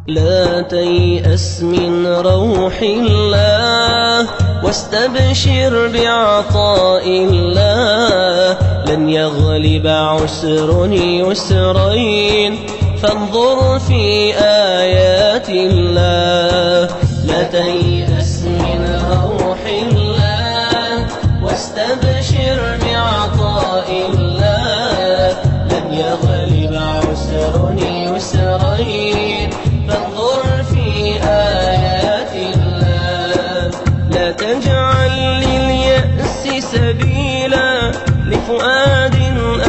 لا تيأس من روح الله واستبشر بعطاء الله. لن يغلب عسر يسرين فانظر في آيات الله. لا تيأس من روح الله واستبشر بعطاء الله. لن يغلب عسر يسرين فانظر في آيات الله. لا تجعل لليأس سبيلا لفؤاد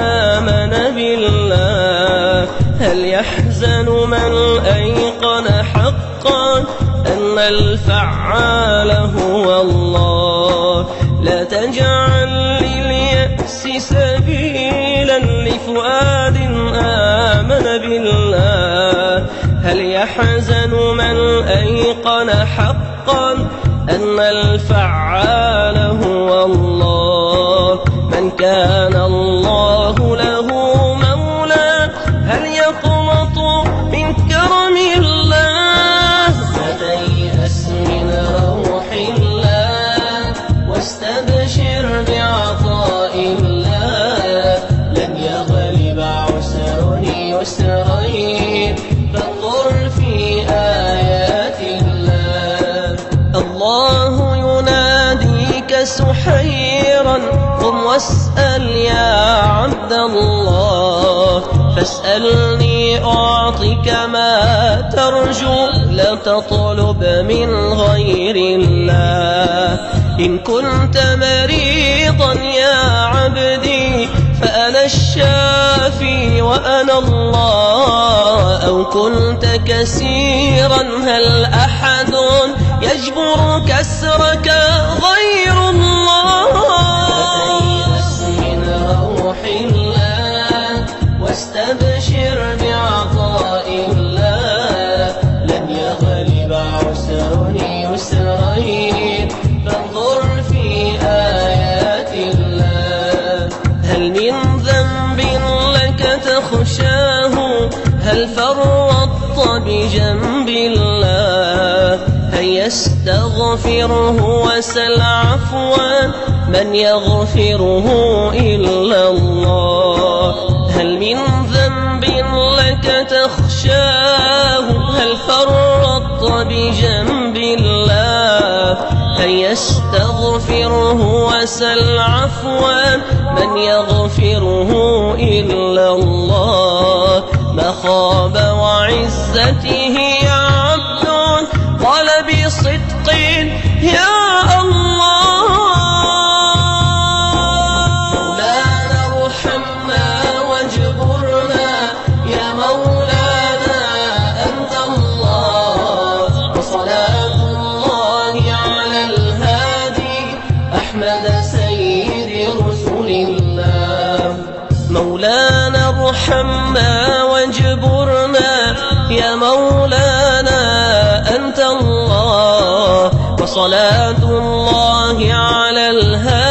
آمن بالله. هل يحزن من أيقن حقا أن الفعال هو الله. لا تجعل لليأس سبيلا لفؤاد آمن بالله. هل يحزن من أيقن حقا أن الفعال هو الله. من كان الله له مولى هل يقنط من كرم الله. لا تيأس من روح الله واستبشر بعطاء الله. لن يغلب عسر يسرين فانظر في آيات الله. الله يناديك سحيرا قم واسأل يا عبد الله. فاسألني أعطك ما ترجو لا تطلب من غير الله. إن كنت مريضا يا عبدي فأنا الشافي وأنا الله. أو كنت كسيرا هل أحد يجبر كسرك غير الله. واستبشر بعطاء الله. لن يغلب عسر يسرين فانظر في آيات الله. هل من ذنب لك تخشاه هل فرطت بجنب الله. هيا استغفره وسل عفوا من يغفره إلا الله. هل من ذنب لك تخشاه هل فرطت بجنب الله. هيا استغفره وسل عفوا من يغفره إلا الله. ما خاب وعزته عبد قال بصدق يا الله. مولانا ارحمنا واجبرنا يا مولانا أنت الله. وصلاة الله على الهادي أحمد سيد رسول الله. مولانا ارحمنا واجبرنا يا مولانا أنت الله. وصلاة الله على الهادي